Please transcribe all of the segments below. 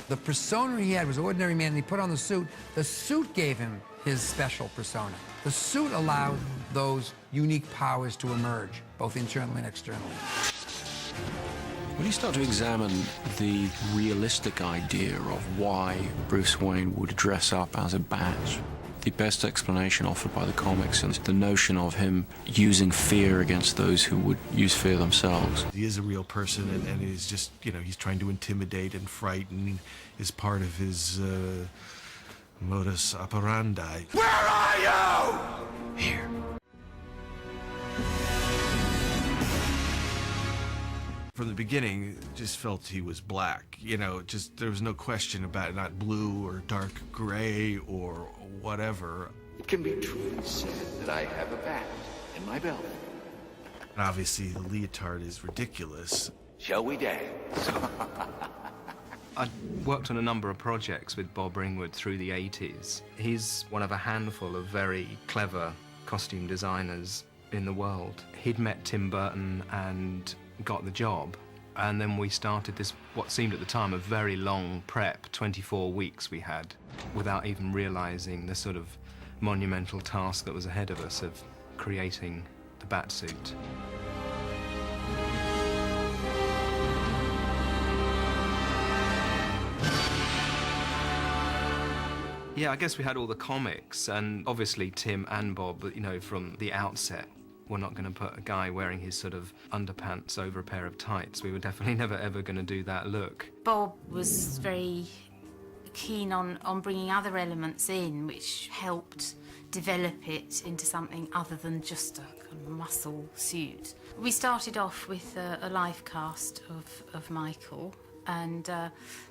The persona he had was ordinary man, and he put on the suit. The suit gave him his special persona. The suit allowed those unique powers to emerge, both internally and externally. When you start to examine the realistic idea of why Bruce Wayne would dress up as a bat, the best explanation offered by the comics is the notion of him using fear against those who would use fear themselves. He is a real person, and he's just, you know, he's trying to intimidate and frighten is part of his modus operandi. Where are you? Here. From the beginning, just felt he was black. You know, just there was no question about it, not blue or dark gray or whatever. It can be truly said that I have a bat in my belt. And obviously, the leotard is ridiculous. Shall we dance? I worked on a number of projects with Bob Ringwood through the 80s. He's one of a handful of very clever costume designers in the world. He'd met Tim Burton and got the job, and then we started this, what seemed at the time a very long prep, 24 weeks we had, without even realizing the sort of monumental task that was ahead of us of creating the Batsuit. Yeah, I guess we had all the comics, and obviously Tim and Bob, you know, from the outset, we're not going to put a guy wearing his sort of underpants over a pair of tights. We were definitely never ever going to do that look. Bob was very keen on bringing other elements in, which helped develop it into something other than just a kind of muscle suit. We started off with a live cast of Michael, and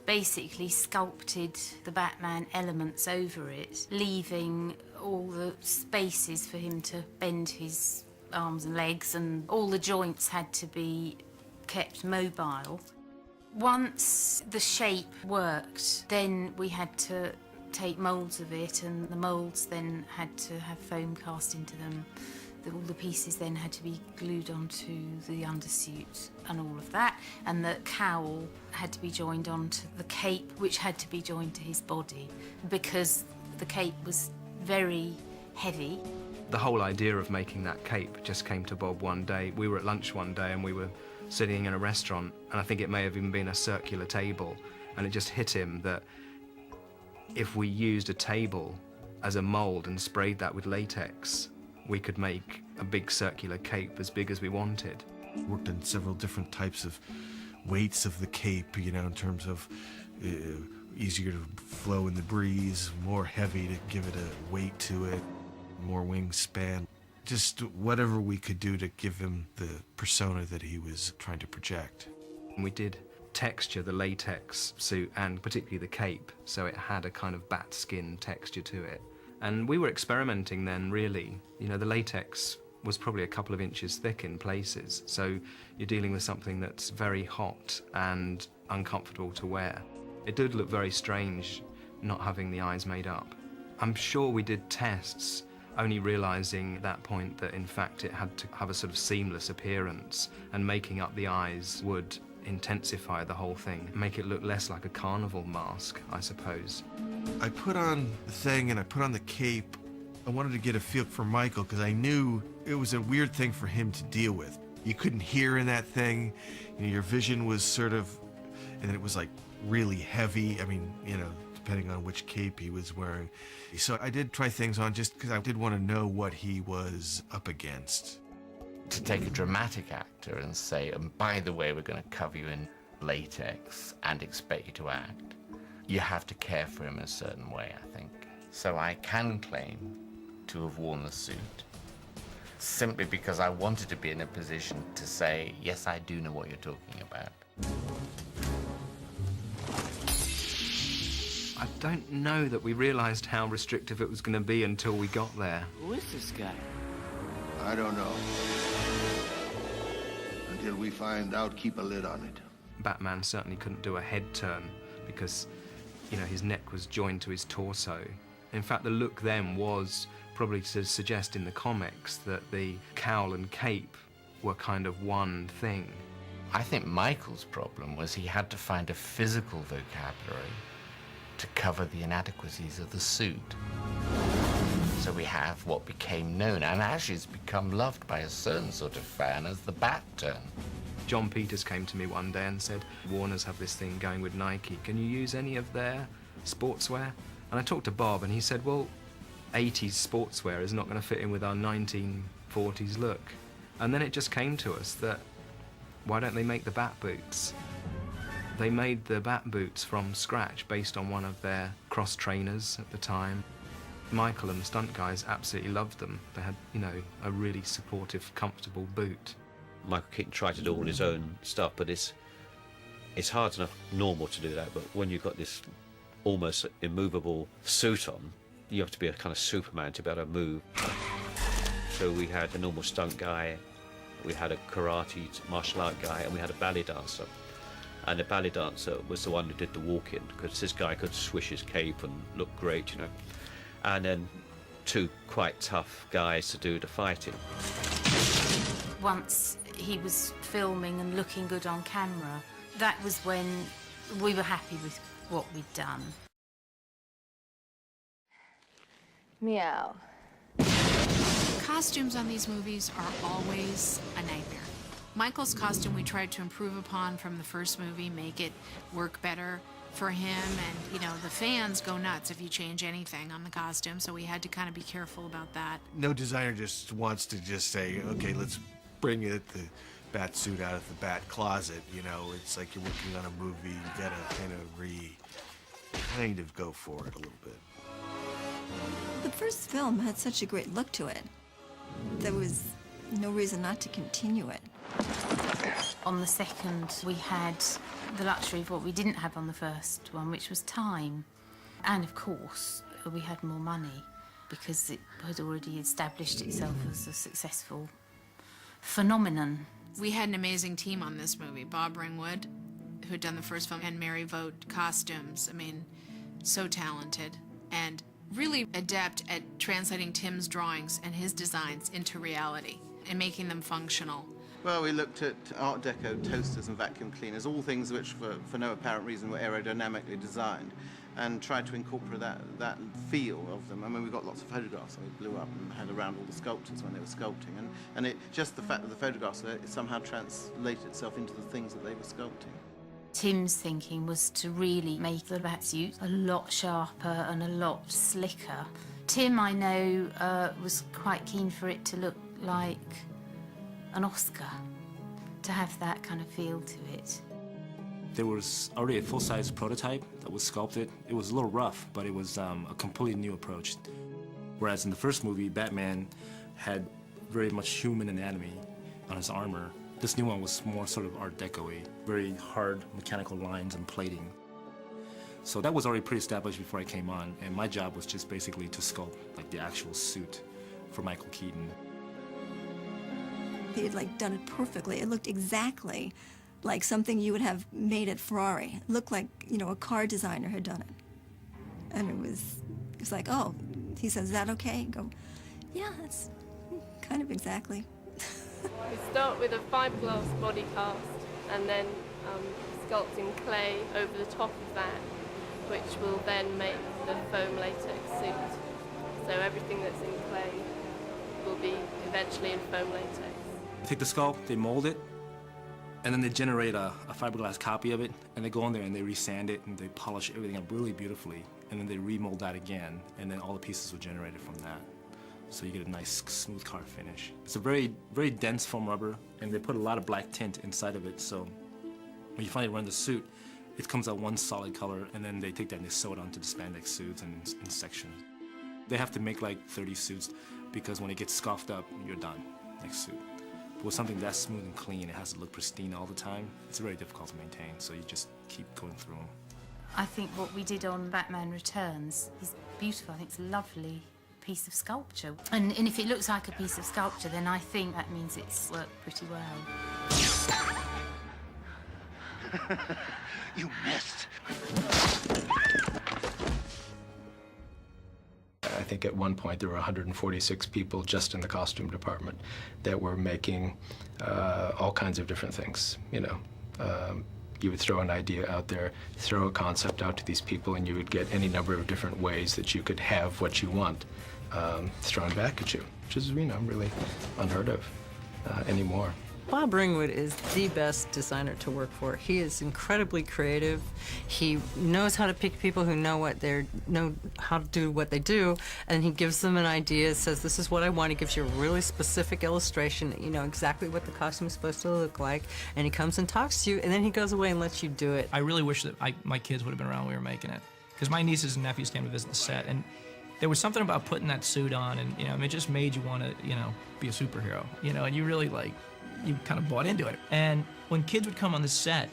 basically sculpted the Batman elements over it, leaving all the spaces for him to bend his arms and legs, and all the joints had to be kept mobile. Once the shape worked, then we had to take moulds of it, and the moulds then had to have foam cast into them. All the pieces then had to be glued onto the undersuit and all of that, and the cowl had to be joined onto the cape, which had to be joined to his body because the cape was very heavy. The whole idea of making that cape just came to Bob one day. We were at lunch one day and we were sitting in a restaurant, and I think it may have even been a circular table, and it just hit him that if we used a table as a mould and sprayed that with latex, we could make a big circular cape as big as we wanted. Worked on several different types of weights of the cape, you know, in terms of easier to flow in the breeze, more heavy to give it a weight to it, more wingspan. Just whatever we could do to give him the persona that he was trying to project. We did texture the latex suit and particularly the cape, so it had a kind of bat skin texture to it. And we were experimenting then, really. You know, the latex was probably a couple of inches thick in places, so you're dealing with something that's very hot and uncomfortable to wear. It did look very strange not having the eyes made up. I'm sure we did tests, only realizing at that point that in fact it had to have a sort of seamless appearance, and making up the eyes would intensify the whole thing, make it look less like a carnival mask, I suppose. I put on the thing and I put on the cape. I wanted to get a feel for Michael because I knew it was a weird thing for him to deal with. You couldn't hear in that thing, you know, your vision was sort of, and it was like really heavy. I mean, you know, depending on which cape he was wearing. So I did try things on just because I did want to know what he was up against. To take a dramatic actor and say, and by the way, we're going to cover you in latex and expect you to act, you have to care for him in a certain way, I think. So I can claim to have worn the suit simply because I wanted to be in a position to say, yes, I do know what you're talking about. I don't know that we realized how restrictive it was going to be until we got there. Who is this guy? I don't know. Until we find out, keep a lid on it. Batman certainly couldn't do a head turn because, you know, his neck was joined to his torso. In fact, the look then was probably to suggest in the comics that the cowl and cape were kind of one thing. I think Michael's problem was he had to find a physical vocabulary to cover the inadequacies of the suit. So we have what became known, and actually has become loved by a certain sort of fan, as the Bat turn. John Peters came to me one day and said, Warner's have this thing going with Nike. Can you use any of their sportswear? And I talked to Bob, and he said, well, 80s sportswear is not going to fit in with our 1940s look. And then it just came to us that, why don't they make the Bat boots? They made the Bat boots from scratch based on one of their cross trainers at the time. Michael and the stunt guys absolutely loved them. They had, you know, a really supportive, comfortable boot. Michael Keaton tried to do all his own stuff, but it's hard enough normal to do that, but when you've got this almost immovable suit on, you have to be a kind of Superman to be able to move. So we had a normal stunt guy, we had a karate martial art guy, and we had a ballet dancer. And the ballet dancer was the one who did the walk-in, because this guy could swish his cape and look great, you know. And then two quite tough guys to do the fighting. Once he was filming and looking good on camera, that was when we were happy with what we'd done. Meow. Costumes on these movies are always a nightmare. Michael's costume we tried to improve upon from the first movie, make it work better for him, and you know, the fans go nuts if you change anything on the costume, so we had to kind of be careful about that. No designer just wants to just say, okay, let's bring the bat suit out of the bat closet, you know. It's like you're working on a movie, you gotta kind of go for it a little bit. The first film had such a great look to it. There was no reason not to continue it. On the second, we had the luxury of what we didn't have on the first one, which was time. And of course, we had more money because it had already established itself as a successful phenomenon. We had an amazing team on this movie. Bob Ringwood, who had done the first film, and Mary Vogt costumes. I mean, so talented and really adept at translating Tim's drawings and his designs into reality and making them functional. Well, we looked at Art Deco toasters and vacuum cleaners, all things which, for no apparent reason, were aerodynamically designed, and tried to incorporate that feel of them. I mean, we got lots of photographs that we blew up and had around all the sculptors when they were sculpting, and it just the fact that the photographs it somehow translated itself into the things that they were sculpting. Tim's thinking was to really make the Batsuit a lot sharper and a lot slicker. Tim, I know, was quite keen for it to look like an Oscar, to have that kind of feel to it. There was already a full-size prototype that was sculpted. It was a little rough, but it was a completely new approach. Whereas in the first movie, Batman had very much human anatomy on his armor. This new one was more sort of Art Deco-y, very hard mechanical lines and plating. So that was already pretty established before I came on, and my job was just basically to sculpt like the actual suit for Michael Keaton. He had done it perfectly. It looked exactly like something you would have made at Ferrari. It looked like, you know, a car designer had done it. And it was like, oh, he says, is that okay? You go, yeah, that's kind of exactly. We start with a fiberglass body cast and then sculpting clay over the top of that, which will then make the foam latex suit. So everything that's in clay will be eventually in foam latex. They take the sculpt, they mold it, and then they generate a fiberglass copy of it, and they go in there and they resand it and they polish everything up really beautifully, and then they remold that again, and then all the pieces were generated from that. So you get a nice smooth car finish. It's a very, very dense foam rubber, and they put a lot of black tint inside of it, so when you finally run the suit, it comes out one solid color, and then they take that and they sew it onto the spandex suits and in sections. They have to make like 30 suits, because when it gets scuffed up, you're done, next suit. But with something that smooth and clean, it has to look pristine all the time. It's very difficult to maintain, so you just keep going through them. I think what we did on Batman Returns is beautiful. I think it's a lovely piece of sculpture. And if it looks like a piece of sculpture, then I think that means it's worked pretty well. You missed. I think at one point there were 146 people just in the costume department that were making all kinds of different things, you know. You would throw an idea out there, throw a concept out to these people, and you would get any number of different ways that you could have what you want thrown back at you, which is, you know, really unheard of anymore. Bob Ringwood is the best designer to work for. He is incredibly creative. He knows how to pick people who know how to do what they do, and he gives them an idea, says, this is what I want. He gives you a really specific illustration that you know exactly what the costume is supposed to look like, and he comes and talks to you, and then he goes away and lets you do it. I really wish that my kids would have been around when we were making it, because my nieces and nephews came to visit the set, and there was something about putting that suit on, and you know, it just made you want to, you know, be a superhero, you know, and you really you kind of bought into it. And when kids would come on the set,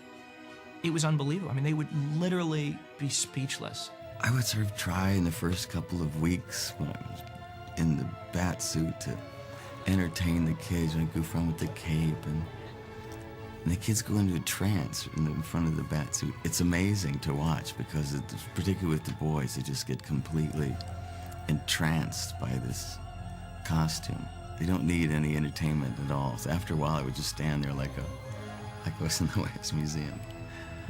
it was unbelievable. I mean, they would literally be speechless. I would sort of try in the first couple of weeks when I was in the bat suit to entertain the kids, and I goof around with the cape, and the kids go into a trance in front of the bat suit. It's amazing to watch because, particularly with the boys, they just get completely entranced by this costume. They don't need any entertainment at all. So after a while, I would just stand there like I was in the Wax Museum.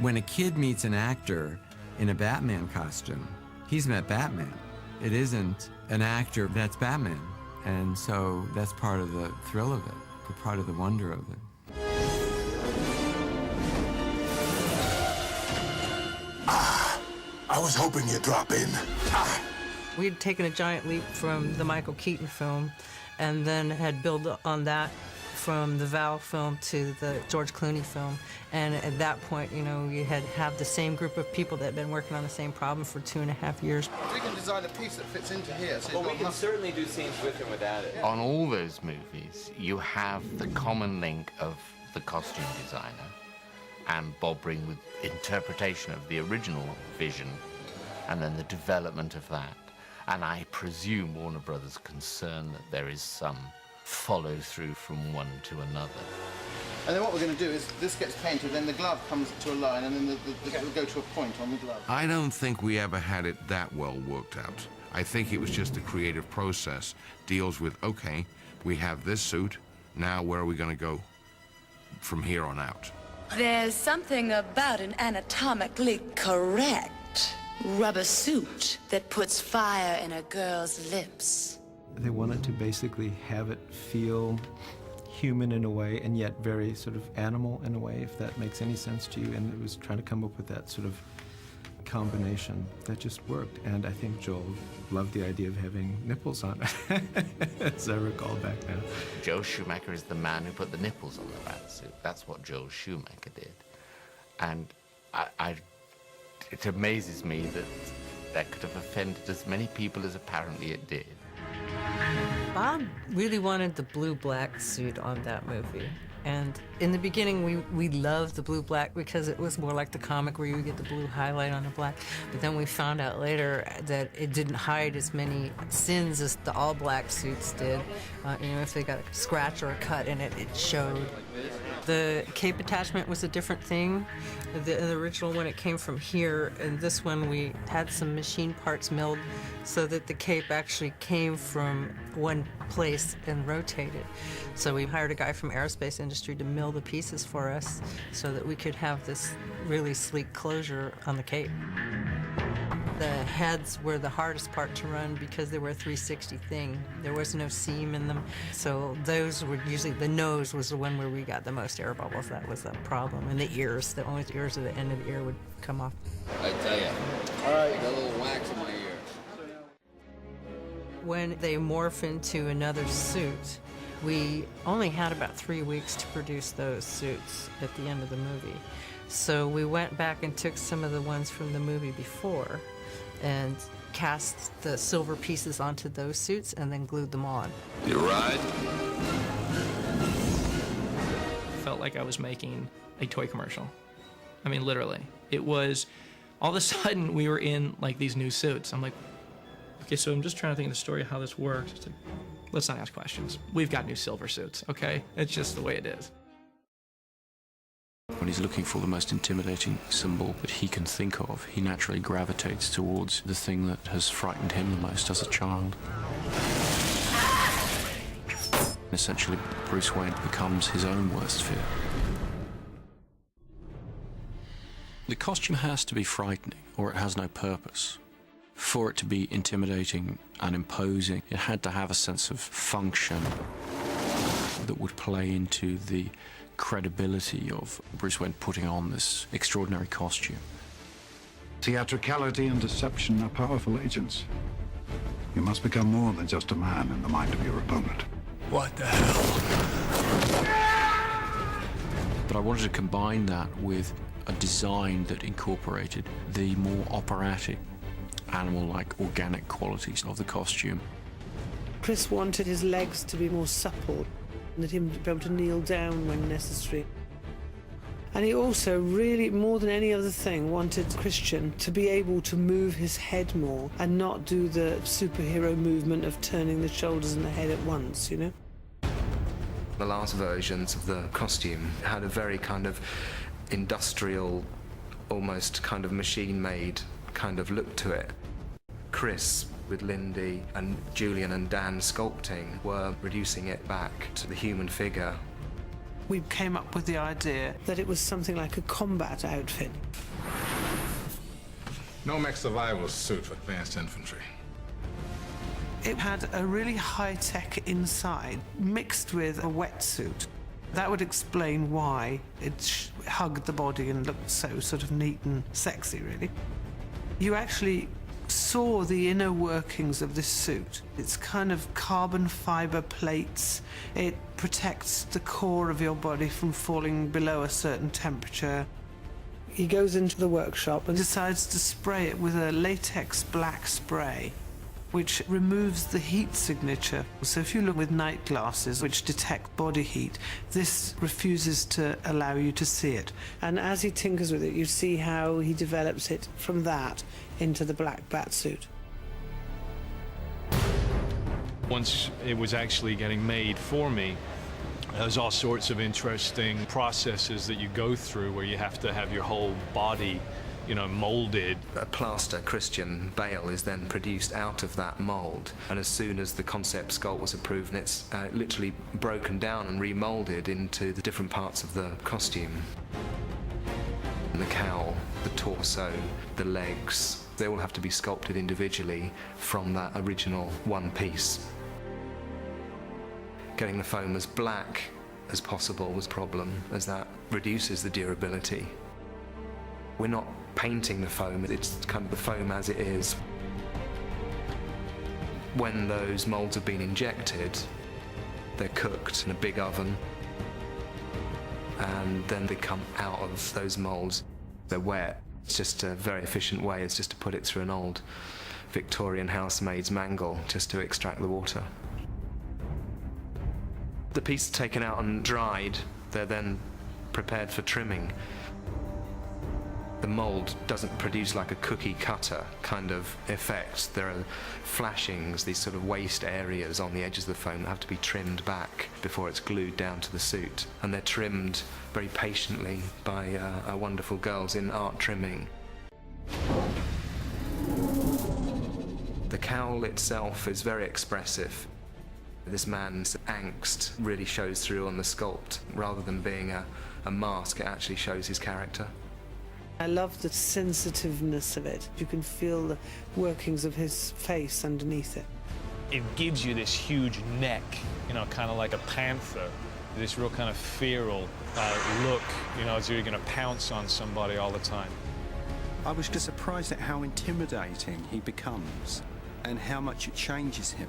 When a kid meets an actor in a Batman costume, he's met Batman. It isn't an actor that's Batman. And so that's part of the thrill of it, part of the wonder of it. I was hoping you'd drop in. We had taken a giant leap from the Michael Keaton film, and then had built on that from the Val film to the George Clooney film. And at that point, you know, we had the same group of people that had been working on the same problem for 2.5 years. We can design a piece that fits into here. So well, we can certainly do scenes with and without it. On all those movies, you have the common link of the costume designer and Bob Ringwood's interpretation of the original vision, and then the development of that. And I presume Warner Brothers' concerned that there is some follow-through from one to another. And then what we're going to do is this gets painted, then the glove comes to a line, and then it'll go to a point on the glove. I don't think we ever had it that well worked out. I think it was just a creative process. Deals with, okay, we have this suit, now where are we going to go from here on out? There's something about an anatomically correct rubber suit that puts fire in a girl's lips. They wanted to basically have it feel human in a way, and yet very sort of animal in a way, if that makes any sense to you. And it was trying to come up with that sort of combination that just worked. And I think Joel loved the idea of having nipples on it, as I recall back now. Joel Schumacher is the man who put the nipples on the bat suit. That's what Joel Schumacher did. And it amazes me that that could have offended as many people as apparently it did. Bob really wanted the blue-black suit on that movie. And in the beginning, we loved the blue-black because it was more like the comic where you would get the blue highlight on the black. But then we found out later that it didn't hide as many sins as the all-black suits did. You know, if they got a scratch or a cut in it, it showed. The cape attachment was a different thing. The original one, it came from here, and this one we had some machine parts milled so that the cape actually came from one place and rotated. So we hired a guy from aerospace industry to mill the pieces for us so that we could have this really sleek closure on the cape. The heads were the hardest part to run because they were a 360 thing. There was no seam in them. So those were usually, the nose was the one where we got the most air bubbles. That was the problem. And the ears, the only ears at the end of the ear would come off. I tell you, all right, got a little wax in my ear. When they morph into another suit, we only had about 3 weeks to produce those suits at the end of the movie. So we went back and took some of the ones from the movie before and cast the silver pieces onto those suits and then glued them on. You ride? Felt like I was making a toy commercial. I mean, literally. It was, all of a sudden, we were in, like, these new suits. I'm like, okay, so I'm just trying to think of the story of how this works. It's like, let's not ask questions. We've got new silver suits, okay? It's just the way it is. when he's looking for the most intimidating symbol that he can think of, he naturally gravitates towards the thing that has frightened him the most as a child. Essentially, Bruce Wayne becomes his own worst fear. The costume has to be frightening, or it has no purpose. For it to be intimidating and imposing, it had to have a sense of function that would play into the credibility of Bruce Wayne putting on this extraordinary costume. Theatricality and deception are powerful agents. You must become more than just a man in the mind of your opponent. What the hell? But I wanted to combine that with a design that incorporated the more operatic, animal-like, organic qualities of the costume. Chris wanted his legs to be more supple, and him to be able to kneel down when necessary. And he also really, more than any other thing, wanted Christian to be able to move his head more and not do the superhero movement of turning the shoulders and the head at once, you know? The last versions of the costume had a very kind of industrial, almost kind of machine-made kind of look to it. Chris, with Lindy and Julian and Dan sculpting, were reducing it back to the human figure. We came up with the idea that it was something like a combat outfit. Nomex survival suit for advanced infantry. It had a really high-tech inside, mixed with a wetsuit. That would explain why it hugged the body and looked so sort of neat and sexy, really. You actually saw the inner workings of this suit. It's kind of carbon fiber plates. It protects the core of your body from falling below a certain temperature. He goes into the workshop and decides to spray it with a latex black spray, which removes the heat signature. So if you look with night glasses, which detect body heat, this refuses to allow you to see it. And as he tinkers with it, you see how he develops it from that into the black Batsuit. Once it was actually getting made for me, there's all sorts of interesting processes that you go through where you have to have your whole body, you know, molded. A plaster Christian Bale is then produced out of that mold, and as soon as the concept sculpt was approved, and it's literally broken down and remolded into the different parts of the costume. And the cowl, the torso, the legs, they all have to be sculpted individually from that original one piece. Getting the foam as black as possible was a problem, as that reduces the durability. We're not painting the foam, it's kind of the foam as it is. When those molds have been injected, they're cooked in a big oven, and then they come out of those molds. They're wet. It's just a very efficient way, it's just to put it through an old Victorian housemaid's mangle just to extract the water. The piece is taken out and dried, they're then prepared for trimming. The mold doesn't produce like a cookie cutter kind of effect. There are flashings, these sort of waste areas on the edges of the foam that have to be trimmed back before it's glued down to the suit. And they're trimmed very patiently by our wonderful girls in art trimming. The cowl itself is very expressive. This man's angst really shows through on the sculpt. Rather than being a mask, it actually shows his character. I love the sensitiveness of it. You can feel the workings of his face underneath it. It gives you this huge neck, you know, kind of like a panther, this real kind of feral look, you know, as you're going to pounce on somebody all the time. I was just surprised at how intimidating he becomes and how much it changes him.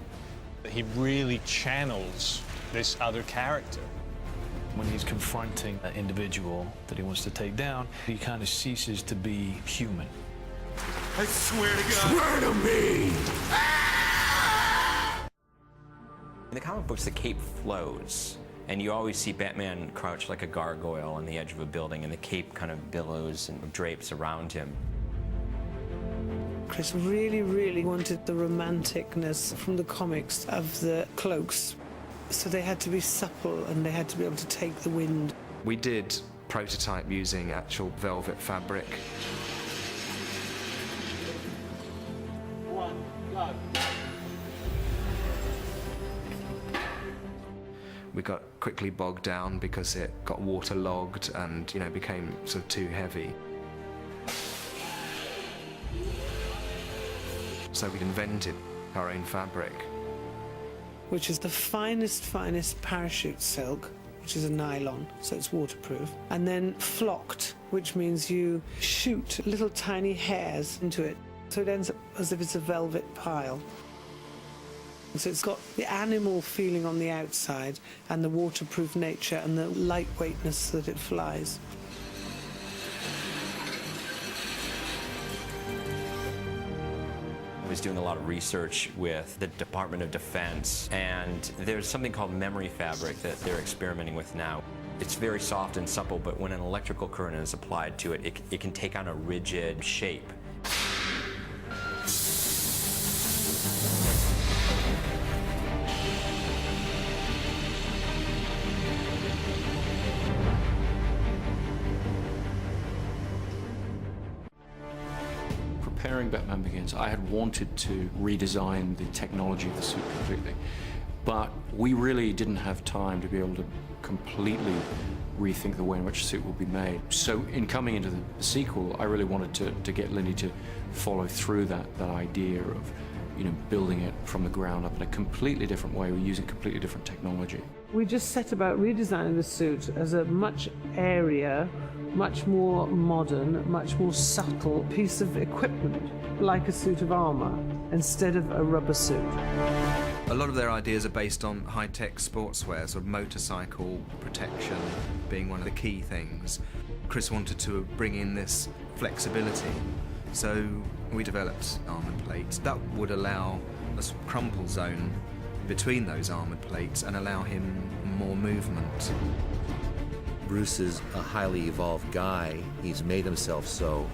He really channels this other character. When he's confronting an individual that he wants to take down, he kind of ceases to be human. I swear to God. Swear to me! In the comic books, the cape flows, and you always see Batman crouch like a gargoyle on the edge of a building, and the cape kind of billows and drapes around him. Chris really, really wanted the romanticness from the comics of the cloaks. So they had to be supple and they had to be able to take the wind. We did prototype using actual velvet fabric. One, go. We got quickly bogged down because it got waterlogged and, you know, became sort of too heavy. So we invented our own fabric. Which is the finest parachute silk, which is a nylon, so it's waterproof. And then flocked, which means you shoot little tiny hairs into it, so it ends up as if it's a velvet pile. So it's got the animal feeling on the outside and the waterproof nature and the lightweightness that it flies. I was doing a lot of research with the Department of Defense, and there's something called memory fabric that they're experimenting with now. It's very soft and supple, but when an electrical current is applied to it, it can take on a rigid shape. Preparing Batman Begins, I had wanted to redesign the technology of the suit completely, but we really didn't have time to be able to completely rethink the way in which the suit will be made. So in coming into the sequel, I really wanted to get Lindy to follow through that idea of, you know, building it from the ground up in a completely different way. We're using completely different technology. We just set about redesigning the suit as a much airier, much more modern, much more subtle piece of equipment, like a suit of armor, instead of a rubber suit. A lot of their ideas are based on high-tech sportswear, sort of motorcycle protection being one of the key things. Chris wanted to bring in this flexibility, so we developed armoured plates that would allow a sort of crumple zone between those armoured plates and allow him more movement. Bruce is a highly evolved guy. He's made himself so,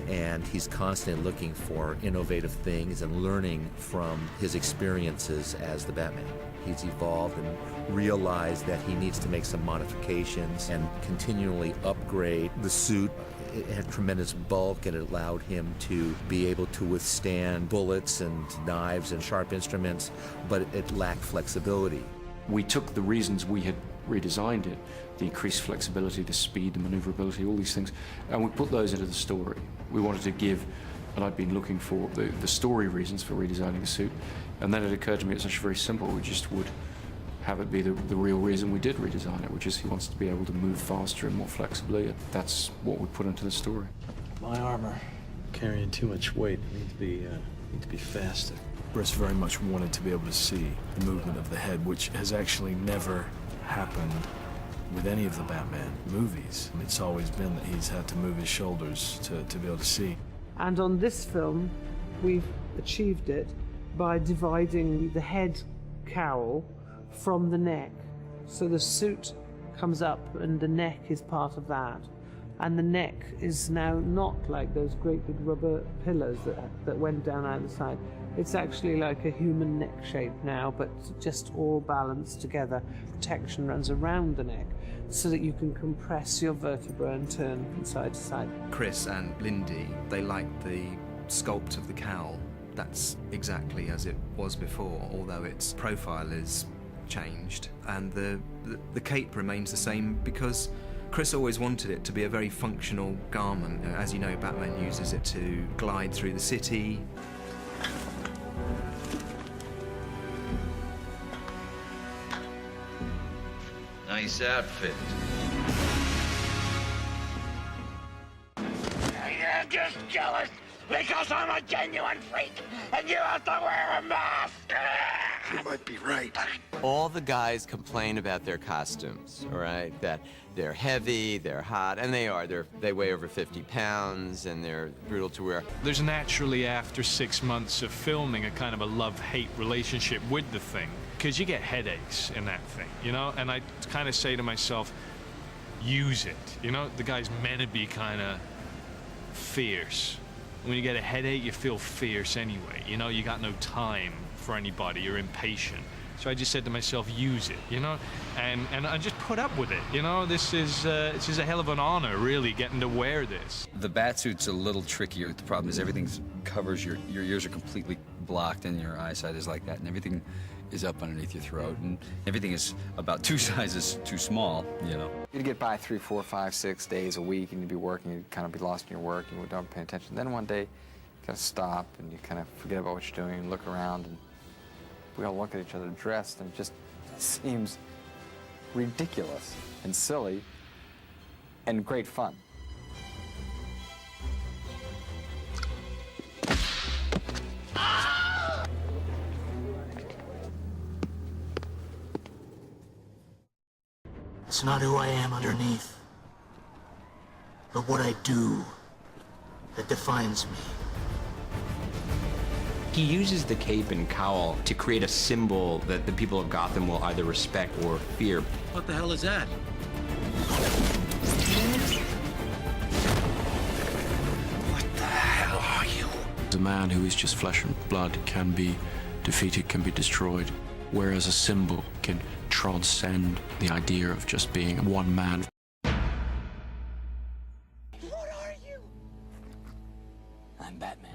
and he's constantly looking for innovative things and learning from his experiences as the Batman. He's evolved and realized that he needs to make some modifications and continually upgrade the suit. It had tremendous bulk, and it allowed him to be able to withstand bullets and knives and sharp instruments, but it lacked flexibility. We took the reasons we had redesigned it, the increased flexibility, the speed, the maneuverability, all these things, and we put those into the story. We wanted to give, and I'd been looking for the story reasons for redesigning the suit, and then it occurred to me it's actually very simple. We just would have it be the real reason we did redesign it, which is he wants to be able to move faster and more flexibly. That's what we put into the story. My armor carrying too much weight. Need to be faster. Bruce very much wanted to be able to see the movement of the head, which has actually never happened with any of the Batman movies. It's always been that he's had to move his shoulders to be able to see. And on this film, we've achieved it by dividing the head cowl from the neck. So the suit comes up and the neck is part of that. And the neck is now not like those great big rubber pillars that went down either side. It's actually like a human neck shape now, but just all balanced together. Protection runs around the neck so that you can compress your vertebra and turn from side to side. Chris and Lindy, they liked the sculpt of the cowl. That's exactly as it was before, although its profile is changed. And the cape remains the same because Chris always wanted it to be a very functional garment. As you know, Batman uses it to glide through the city. Nice outfit. You're just jealous because I'm a genuine freak and you have to wear a mask. You might be right. All the guys complain about their costumes, all right? That they're heavy, they're hot, and they are. They weigh over 50 pounds, and they're brutal to wear. There's naturally, after 6 months of filming, a kind of a love-hate relationship with the thing, because you get headaches in that thing, you know? And I kind of say to myself, use it, you know? The guy's meant to be kind of fierce. When you get a headache, you feel fierce anyway. You know, you got no time for anybody. You're impatient. So I just said to myself, use it, you know, and I just put up with it, you know. This is a hell of an honor, really, getting to wear this. The Batsuit's a little trickier. The problem is everything covers your ears are completely blocked and your eyesight is like that, and everything is up underneath your throat, and everything is about 2 sizes too small, you know. You'd get by 3, 4, 5, 6 days a week, and you'd be working, you'd kind of be lost in your work, and you don't pay attention. Then one day, you kind of stop, and you kind of forget about what you're doing, and look around, and we all look at each other dressed, and it just seems ridiculous and silly and great fun. It's not who I am underneath, but what I do that defines me. He uses the cape and cowl to create a symbol that the people of Gotham will either respect or fear. What the hell is that? What the hell are you? The man who is just flesh and blood can be defeated, can be destroyed, whereas a symbol can transcend the idea of just being one man. I'm Batman.